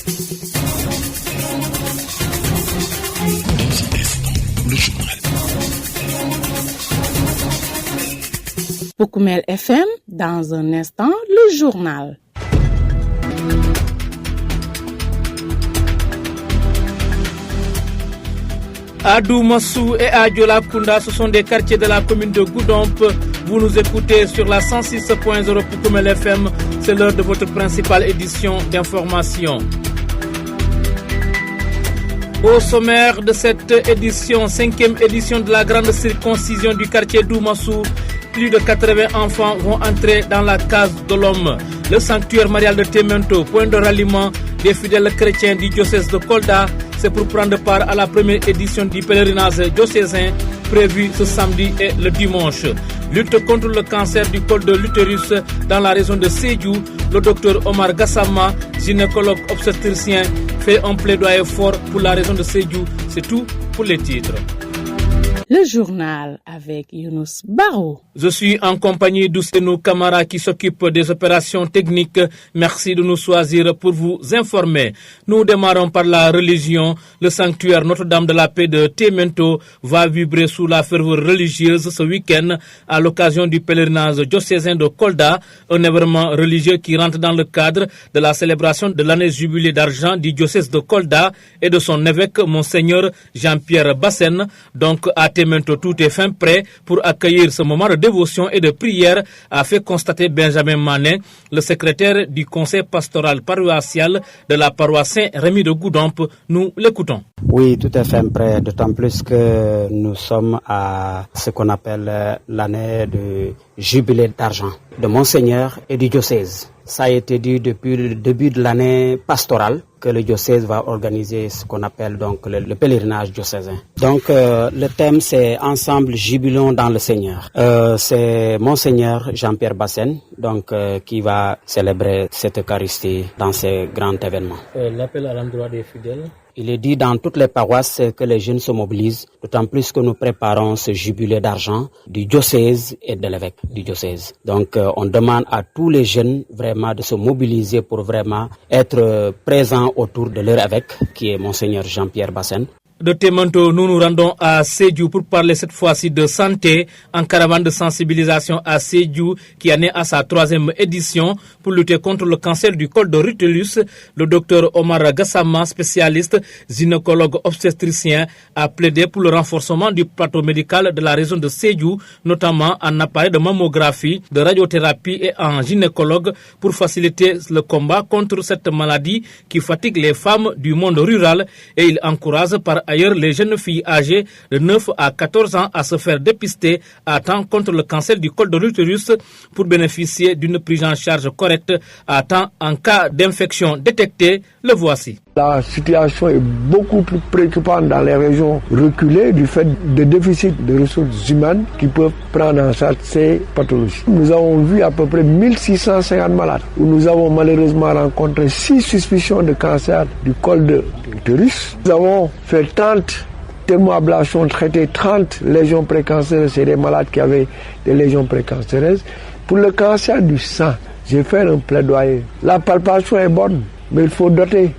Le journal. Pour Koumel FM, dans un instant, le journal. Adou Massou et Adjola Kunda, ce sont des quartiers de la commune de Goudomp. Vous nous écoutez sur la 106.0 pour Koumel FM. C'est l'heure de votre principale édition d'information. Au sommaire de cette édition, 5e édition de la grande circoncision du quartier d'Oumassou, plus de 80 enfants vont entrer dans la case de l'homme. Le sanctuaire marial de Temento, point de ralliement des fidèles chrétiens du diocèse de Kolda, c'est pour prendre part à la première édition du pèlerinage diocésain prévu ce samedi et le dimanche. Lutte contre le cancer du col de l'utérus dans la région de Sédhiou, le docteur Omar Gassama, gynécologue obstétricien, fait un plaidoyer fort pour la région de Sédhiou. C'est tout pour les titres. Le journal avec Younous Barou. Je suis en compagnie d'Ousseinou Kamara qui s'occupe des opérations techniques. Merci de nous choisir pour vous informer. Nous démarrons par la religion. Le sanctuaire Notre-Dame de la Paix de Temento va vibrer sous la ferveur religieuse ce week-end à l'occasion du pèlerinage diocésain de Kolda, un événement religieux qui rentre dans le cadre de la célébration de l'année jubilée d'argent du diocèse de Kolda et de son évêque, Monseigneur Jean-Pierre Bassène. Donc à Temento, tout est fin prêt pour accueillir ce moment de dévotion et de prière, a fait constater Benjamin Manet, le secrétaire du conseil pastoral paroissial de la paroisse Saint-Rémy de Goudomp. Nous l'écoutons. Oui, tout est fin prêt, d'autant plus que nous sommes à ce qu'on appelle l'année de jubilé d'argent de Monseigneur et du diocèse. Ça a été dit depuis le début de l'année pastorale que le diocèse va organiser ce qu'on appelle donc le pèlerinage diocésain. Donc le thème c'est Ensemble jubilons dans le Seigneur. C'est Monseigneur Jean-Pierre Bassène donc qui va célébrer cette Eucharistie dans ces grands événements. L'appel à l'endroit des fidèles. Il est dit dans toutes les paroisses que les jeunes se mobilisent, d'autant plus que nous préparons ce jubilé d'argent du diocèse et de l'évêque du diocèse. Donc on demande à tous les jeunes vraiment de se mobiliser pour vraiment être présents autour de leur évêque, qui est Monseigneur Jean-Pierre Bassène. De Temento, nous nous rendons à Sédhiou pour parler cette fois-ci de santé en caravane de sensibilisation à Sédhiou qui en est à sa 3e édition pour lutter contre le cancer du col de l'utérus. Le docteur Omar Gassama, spécialiste gynécologue obstétricien, a plaidé pour le renforcement du plateau médical de la région de Sédhiou, notamment en appareil de mammographie, de radiothérapie et en gynécologue pour faciliter le combat contre cette maladie qui fatigue les femmes du monde rural, et il encourage par ailleurs les jeunes filles âgées de 9 à 14 ans à se faire dépister à temps contre le cancer du col de l'utérus pour bénéficier d'une prise en charge correcte à temps en cas d'infection détectée. Le voici. La situation est beaucoup plus préoccupante dans les régions reculées du fait de déficit de ressources humaines qui peuvent prendre en charge ces pathologies. Nous avons vu à peu près 1650 malades où nous avons malheureusement rencontré 6 suspicions de cancer du col de l'utérus. Nous avons fait 30 thermoablations, traité 30 lésions précancéreuses. C'est des malades qui avaient des lésions précancéreuses. Pour le cancer du sang, j'ai fait un plaidoyer. La palpation est bonne, mais il faut doter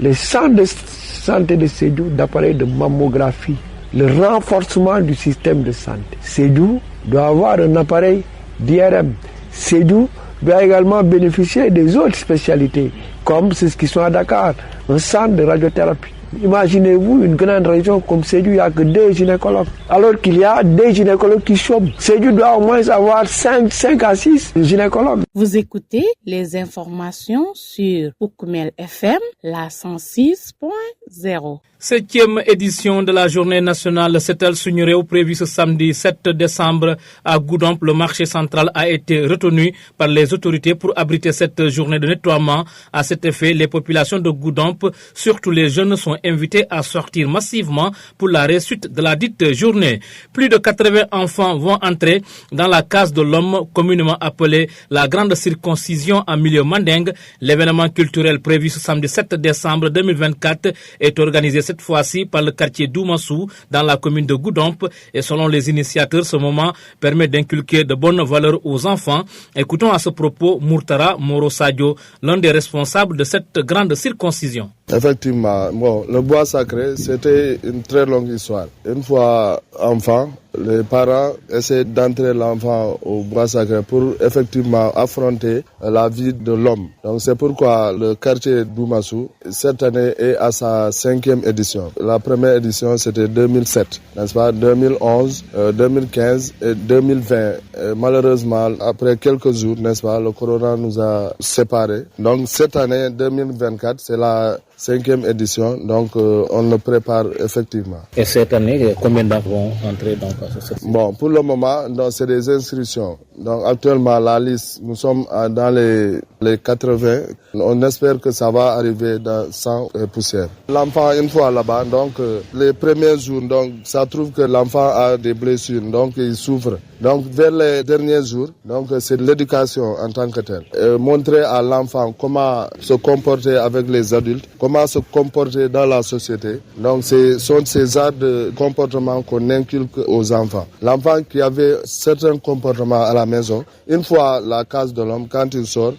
les centres de santé de Sédhiou d'appareils de mammographie, le renforcement du système de santé. Sédhiou doit avoir un appareil d'IRM. Sédhiou doit également bénéficier des autres spécialités, comme ceux qui sont à Dakar, un centre de radiothérapie. Imaginez-vous une grande région comme Sédhiou, il n'y a que 2 gynécologues, alors qu'il y a des gynécologues qui chôment. Sédhiou doit au moins avoir 5 à 6 gynécologues. Vous écoutez les informations sur Koumel FM, la 106.0. 7e édition de la journée nationale Setal Suñu Réew prévue ce samedi 7 décembre à Goudomp. Le marché central a été retenu par les autorités pour abriter cette journée de nettoiement. À cet effet, les populations de Goudomp, surtout les jeunes, sont sont invités à sortir massivement pour la réussite de la dite journée. Plus de 80 enfants vont entrer dans la case de l'homme, communément appelée la grande circoncision en milieu mandingue. L'événement culturel prévu ce samedi 7 décembre 2024 est organisé cette fois-ci par le quartier Doumassou dans la commune de Goudomp et selon les initiateurs, ce moment permet d'inculquer de bonnes valeurs aux enfants. Écoutons à ce propos Murtara Moro Sadio, l'un des responsables de cette grande circoncision. Effectivement, le bois sacré, c'était une très longue histoire. Une fois enfant, les parents essaient d'entrer l'enfant au bois sacré pour effectivement affronter la vie de l'homme. Donc c'est pourquoi le quartier Doumassou, cette année, est à sa 5e édition. La première édition, c'était 2007, n'est-ce pas, 2011, 2015 et 2020. Et malheureusement, après quelques jours, n'est-ce pas, le corona nous a séparés. Donc cette année, 2024, c'est la 5e édition, donc on le prépare effectivement. Et cette année, combien d'enfants vont entrer dans cette session? Bon, pour le moment, c'est des inscriptions. Donc actuellement, la liste, nous sommes dans les 80. On espère que ça va arriver dans 100 poussières. L'enfant, une fois là-bas, donc les premiers jours, donc ça trouve que l'enfant a des blessures, donc il souffre. Donc vers les derniers jours, donc c'est l'éducation en tant que telle. Montrer à l'enfant comment se comporter avec les adultes, comment se comporter dans la société. Donc ce sont ces arts de comportement qu'on inculque aux enfants. L'enfant qui avait certains comportements à la maison, une fois la case de l'homme, quand il sort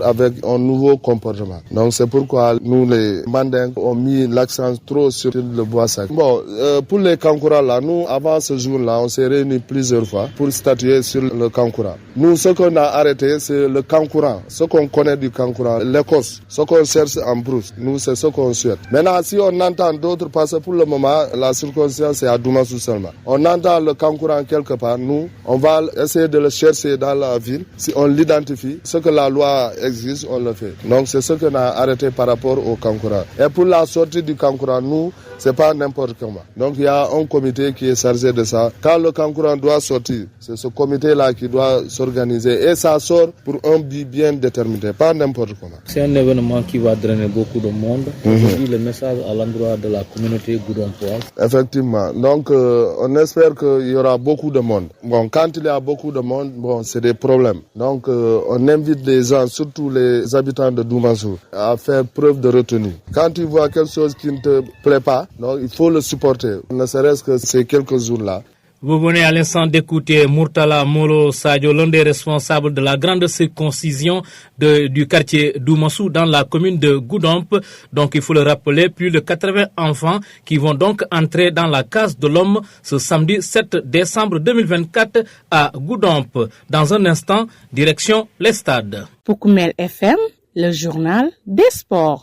avec un nouveau comportement. Donc c'est pourquoi nous les Mandingues ont mis l'accent trop sur le bois sacré. Bon, pour les Kankoura là, nous avant ce jour-là, on s'est réunis plusieurs fois pour statuer sur le Kankoura. Nous, ce qu'on a arrêté, c'est le Kankoura, ce qu'on connaît du Kankoura, l'Écosse, ce qu'on cherche en brousse. Nous, c'est ce qu'on souhaite. Maintenant, si on entend d'autres, parce que pour le moment, la circoncision, c'est à Doumassou seulement. On entend le Kankoura quelque part, nous, on va essayer de le chercher dans la ville. Si on l'identifie, ce que la loi exige, on le fait. Donc, c'est ce qu'on a arrêté par rapport au Kankoura. Et pour la sortie du Kankoura, nous, c'est pas n'importe comment. Donc, il y a un comité qui est chargé de ça. Quand le Kankoura doit sortir, c'est ce comité-là qui doit s'organiser. Et ça sort pour un but bien déterminé, pas n'importe comment. C'est un événement qui va drainer beaucoup de monde. Aujourd'hui, le message à l'endroit de la communauté goudompoise. Effectivement. Donc, on espère qu'il y aura beaucoup de monde. Bon, quand il y a beaucoup de monde, bon, c'est des problèmes. Donc, on invite les gens, surtout les habitants de Doumassou, à faire preuve de retenue. Quand tu vois quelque chose qui ne te plaît pas, donc, il faut le supporter. Ne serait-ce que ces quelques jours-là. Vous venez à l'instant d'écouter Murtala Moro Sadio, l'un des responsables de la grande circoncision du quartier Doumassou dans la commune de Goudomp. Donc, il faut le rappeler, plus de 80 enfants qui vont donc entrer dans la case de l'homme ce samedi 7 décembre 2024 à Goudomp. Dans un instant, direction les stades. Pour Koumel FM, le journal des sports.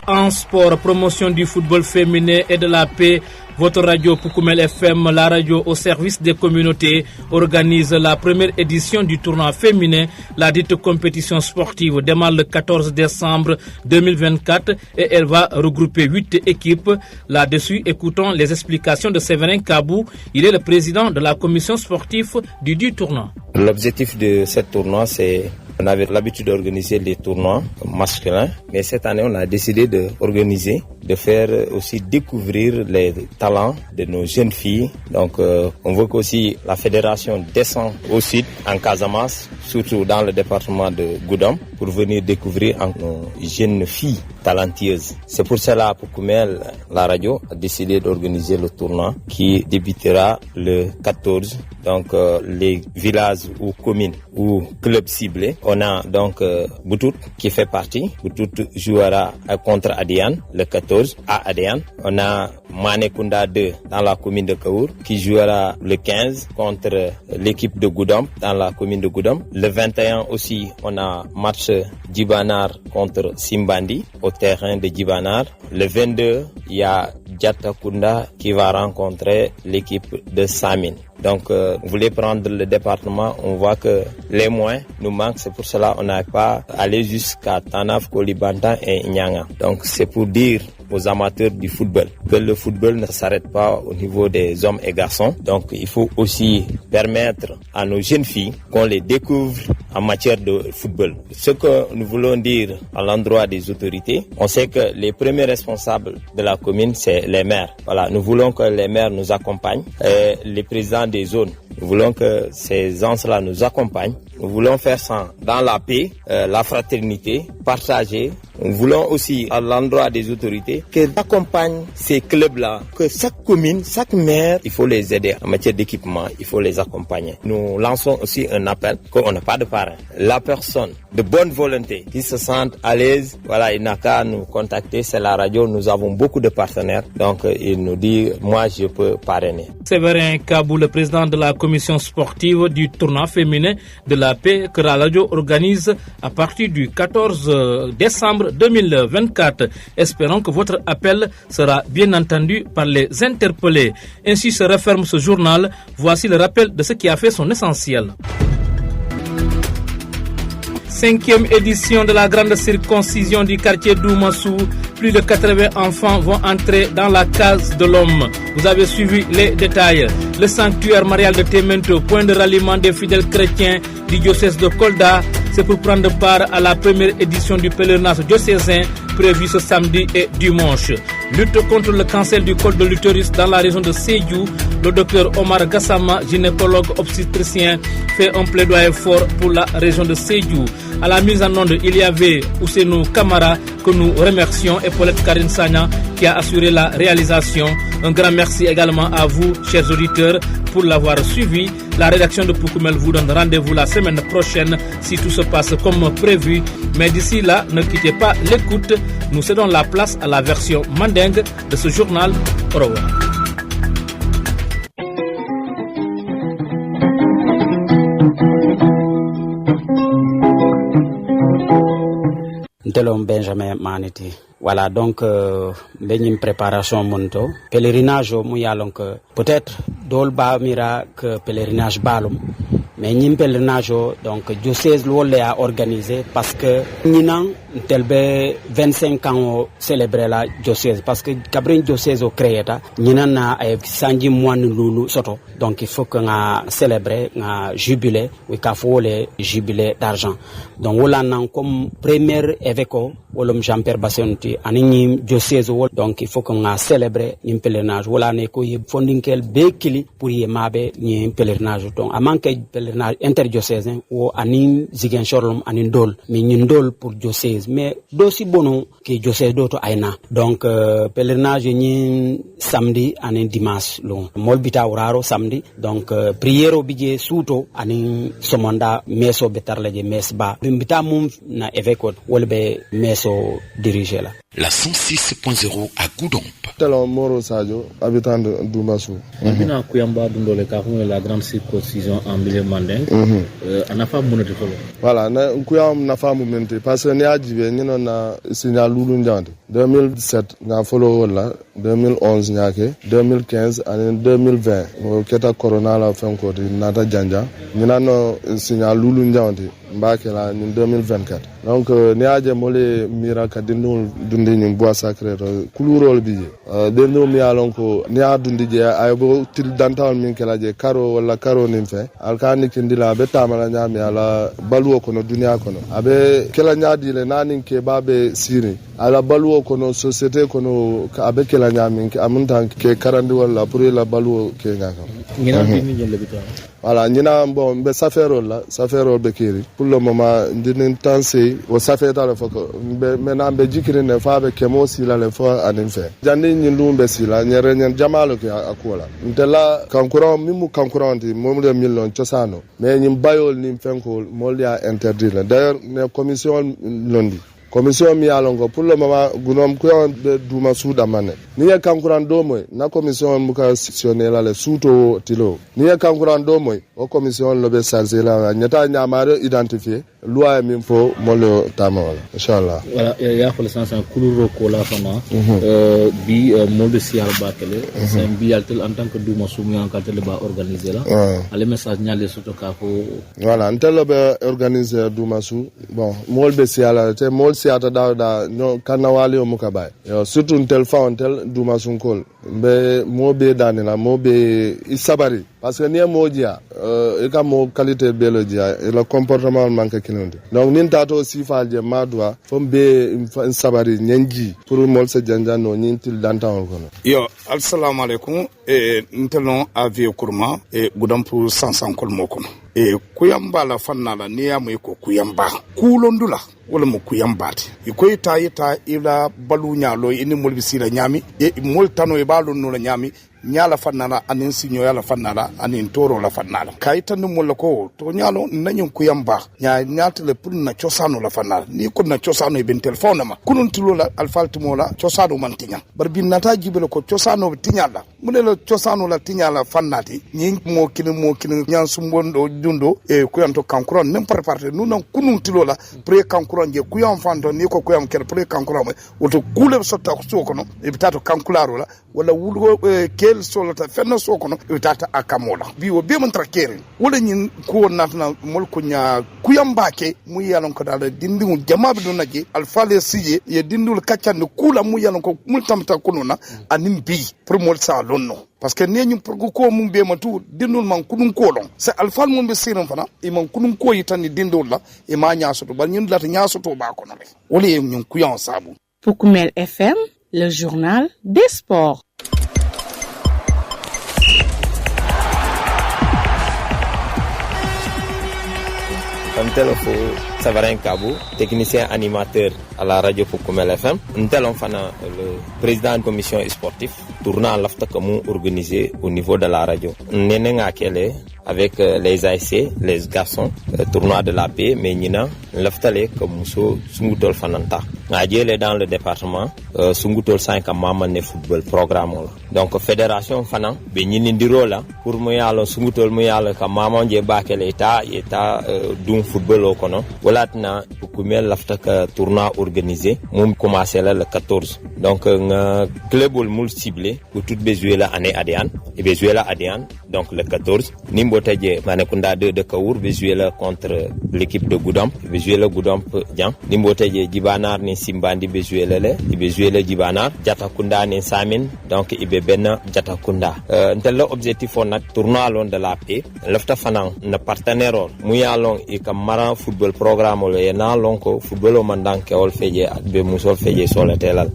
En sport, promotion du football féminin et de la paix, votre radio Poukoumel FM, la radio au service des communautés, organise la première édition du tournoi féminin. La dite compétition sportive démarre le 14 décembre 2024 et elle va regrouper 8 équipes. Là-dessus, écoutons les explications de Séverin Kabou. Il est le président de la commission sportive du tournoi. L'objectif de ce tournoi, c'est... On avait l'habitude d'organiser les tournois masculins, mais cette année, on a décidé de faire aussi découvrir les talents de nos jeunes filles. Donc, on veut qu'aussi la fédération descende au sud, en Casamance, surtout dans le département de Goudomp, pour venir découvrir nos jeunes filles talentueuses. C'est pour cela, pour Koumel, la radio a décidé d'organiser le tournoi qui débutera le 14. Donc, les villages ou communes ou clubs ciblés. On a donc Boutout qui fait partie. Boutout jouera contre Adiane le 14 à Adiane. On a Manekunda 2 dans la commune de Kaour qui jouera le 15 contre l'équipe de Goudomp dans la commune de Goudomp. Le 21 aussi, on a match Djibanar contre Simbandi au terrain de Djibanar. Le 22, il y a Djatakunda qui va rencontrer l'équipe de Samine. Donc, vous voulez prendre le département, on voit que les moyens nous manquent. C'est pour cela qu'on n'a pas allé jusqu'à Tanaf, Kolibantan et Nyanga. Donc, c'est pour dire aux amateurs du football que le football ne s'arrête pas au niveau des hommes et garçons. Donc il faut aussi permettre à nos jeunes filles qu'on les découvre en matière de football. Ce que nous voulons dire à l'endroit des autorités, on sait que les premiers responsables de la commune, c'est les maires. Voilà, nous voulons que les maires nous accompagnent, et les présidents des zones. Nous voulons que ces gens-là nous accompagnent. Nous voulons faire ça dans la paix, la fraternité, partager. Nous voulons aussi, à l'endroit des autorités, qu'elles accompagnent ces clubs-là, que chaque commune, chaque maire, il faut les aider en matière d'équipement, il faut les accompagner. Nous lançons aussi un appel qu'on n'a pas de parrain. La personne de bonne volonté qui se sente à l'aise, voilà, il n'a qu'à nous contacter, c'est la radio, nous avons beaucoup de partenaires, donc il nous dit, moi je peux parrainer. Séverin Kabou, le président de la commission sportive du tournoi féminin de la paix que la radio organise à partir du 14 décembre 2024. Espérons que votre appel sera bien entendu par les interpellés. Ainsi se referme ce journal. Voici le rappel de ce qui a fait son essentiel. 5e édition de la grande circoncision du quartier d'Oumassou. Plus de 80 enfants vont entrer dans la case de l'homme. Vous avez suivi les détails. Le sanctuaire marial de Temento, point de ralliement des fidèles chrétiens du diocèse de Kolda, c'est pour prendre part à la première édition du pèlerinage diocésain prévu ce samedi et dimanche. Lutte contre le cancer du col de l'utérus dans la région de Sédhiou. Le docteur Omar Gassama, gynécologue obstétricien, fait un plaidoyer fort pour la région de Sédhiou. À la mise en onde, il y avait Ousseinou Kamara, que nous remercions, et Paulette Karine Sagna, qui a assuré la réalisation. Un grand merci également à vous, chers auditeurs, pour l'avoir suivi. La rédaction de Poukoumel vous donne rendez-vous la semaine prochaine si tout se passe comme prévu. Mais d'ici là, ne quittez pas l'écoute. Nous cédons la place à la version mandingue de ce journal. Au revoir. Delon Benjamin Maneti. Voilà, donc une préparation monto pèlerinage mu yalon que peut-être dolba mira que pèlerinage balum mais ñim pèlerinage donc diocèse l'olé a organisé parce que ñinan telbe 25 ans célébrer la diocèse parce que kabrin diocèse au créeta ñinan na ay sanji moine lulu soto donc il faut que nga célébrer nga jubilé oui ka folé jubilé d'argent donc wala nan comme premier évêque wolom Jean-Pierre Bassonti ani diocèse donc il faut que nga célébrer ñim pèlerinage wala ne ko fondinkel be kili pour yemabe ñim pèlerinage donc a manqué pèlerinage interdiocésain ou ani Ziguinchor ani ndol mais ñi ndol pour diocèse mais dosi bono que diocèse doto aina donc pèlerinage ñi samedi ani dimanche long molbita uraro samedi donc prière obije suto ani somonda meso betarleje mesba bimbita mum na évêque wolbe meso diriger là. La 106.0 à Goudomp. Talon Moro Sadio, habitant de Doumassou. Bina Kuyamba Dundole Kahun la grande circoncision en milieu manding. Anafa munati folo. Voilà, na Kuyam na fa mumenti parce que ni ajibe ni na signal lulu njande. 2017 na follow wala, 2011 nyake, 2015 and 2020. Keta corona la fenko di nata janja. Ni na no signal lulu njande mbake la ni 2024. Donc ni aje mole mira kadindul dundi ni bois sacré couleur bi dendo mi alon ko ni adundi je ay bo til dantal min kala je karo wala karo nim fe alkani kindila be tamala nyami ala baluo kono dunia kono abe kala nyaadi le nanin ke babe siri ala baluo kono société kono abe kala nyami amunta ke karandi wala pour la baluo ke ngaka ngina ni jelle bita voilà ñina bon be safero be kiri pour le moment ndinin tansi o safeta le foko be menam be jikiri ne fa be kemo sila le fo anin fe jandi nyindumbe sila nyere nyen jamalo ke akola ntela kankuran mimu kankuranti mom le million chosano mais nyim bayol nim fenko molia interdit d'ailleurs ne commission londi commission mi alongo pour le moment gunom ko de duma suda mané ni ya kankuran do moy na commission muka sectionner la le suto tilo ni ya kankuran do moy o commission lobe charger la nyata nyamare identifier loi min fo molo tamola inchallah voilà ya fa le sens en kuluro ko la fama bi molde sial bakele c'est bi altel en tant que duma sumi en katele ba organiser la ale message nyale soto ka ko voilà ntel be organiser duma su bon molbe siala te mol siata da no kanawali o mukabay yo surtout ntel fa ntel duma sun kol be mobe danila mobe isabari parce que nie modia e ka mo qualité biologia et le comportement manque kinonde donc nin tato sifa je madwa fombe sabari nyenji pour mol se janja no nyintil dantan kono yo assalamu alaikum e ntelon avie kurma e gudam pour 500 kol mokono e kuyamba la fanala ni ya mu ko kuyamba kulondula wala mu kuyambati iko ita ila balunya lo ini mol bisira nyami e mol tano e balu no la nyami nyala fannala anin sinyo yala fannala anin toro la fannala kayita ni mulla ko to nyalo nanyin kuyamba nyatele pun na chosano la fannala ni ko na chosano e ben telephone ma kunun tilola alfaltimo la chosano man tinya bar bin nata jibele ko chosano tinyala munela chosano la tinyala fannati nyi mo kini nyan sumbondo dundo e kuyanto kankuran n'importe parte nunan kunun tilola pre kankuran je kuyam fanto ni ko kuyam kel pre kankuran woto kule sotta ko sokono e bitato kankularo la wala wulgo kel solata fenna sokono e tata akamola biwo be mon trakere wala nyin ko natna mol ko nya kuyambake mu yalon ko dal dindimu jamabe do naje alfale sije ye dindul kaccande kula mu yalon ko multamta kununa anim bi pour mol sa lonno parce que neñum pour ko mum be matu dindul man kunun kolon c'est alfal mum be siram fana e man kunun ko yitani dindul la e ma nyaasoto ba ñun lata nyaasoto ba ko nale wala ñun kuyan sabu Pour Koumel FM, le journal des sports. Ntelofo Savarin Kabou, technicien animateur à la radio pour Koumel FM. Ntelon Fana, le président de la commission sportive, tournant l'afta comme organisé au niveau de la radio. Nenenga Kele, avec les ASC, les garçons, tournoi de la paix, mais Nina, l'aftale comme Mousso, Sungutol Fananta. Nadjele dans le département, Sungutol 5 Mamane football programme. Donc, fédération Fana, Benini Ndirola, pour Mouyalo, Sungutol Mouyalo, comme Maman Djebake l'État, d'un football au Kono. Voilà, pour Koumel l'afta tournoi organisé, nous commençons le 14. Donc, un club moule ciblé, pour toute Bezuela année Adéan, et Bezuela Adéan, donc le 14. Nimbotaje Manekunda de Kaour, Bezuela contre l'équipe de Goudamp, Bezuela Goudamp Djan, Nimbotaje Djibanar ni Simbandi Bezuela le, Bezuela Djibanar, Jatakunda ni Samin, donc Ibebena Jatakunda. Ntel objectif on a tournoi long de la paix, l'afta fanan, na partenaire, mouya long et kamara football programme, le na long ko football au mandant ke ol feje, be musol feje sur le telal.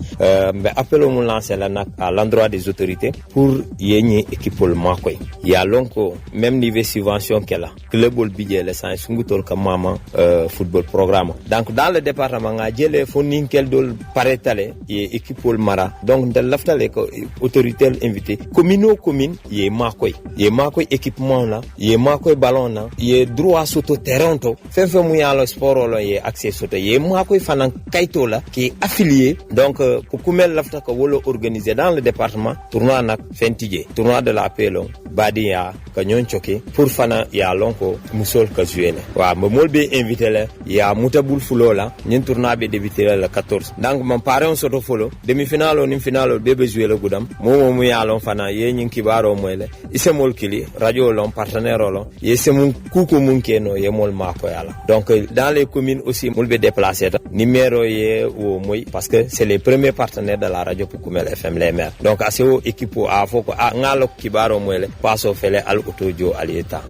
Mais appel au lancer à l'endroit des autorités pour yéni équipe le makoy. Il y a long ko même niveau subvention qu'elle a. Club ol budget le sans sungutol comme maman football programme. Donc dans le département nga jele fonin kel dol paretale et équipe ol mara. Donc de l'aftale ko autorité invité commune yé makoy équipement là, yé makoy ballon là, yé droit soto terrain to. Fait mouya le sport là yé accès soto yé makoy fanan kaito là qui est affilié. Donc pour Koumel lafta ko wolo organiser dans le département tournoi nak fentije tournoi de la paix long badi ya kanyon choke pour fana ya lonko musol ka zuele wa mo molbe invité la ya mutabul fulo la ñen tournoi be débuté le 14 donc mon parent soto folo demi finale ni finale bebe zuele gudam mo ya lon fana ye ñin kibaro moyle ise mol kili radio lon partenaire lon ye se mun kuko mun keno ye mol mako yala donc dans les communes aussi molbe déplacé numéro ye wo moy parce que c'est les premiers partenaires de la radio pour Koumel FM les maires donc assez au équipe a foko a ngalo kibaro moyle passo fele al otojo alieta.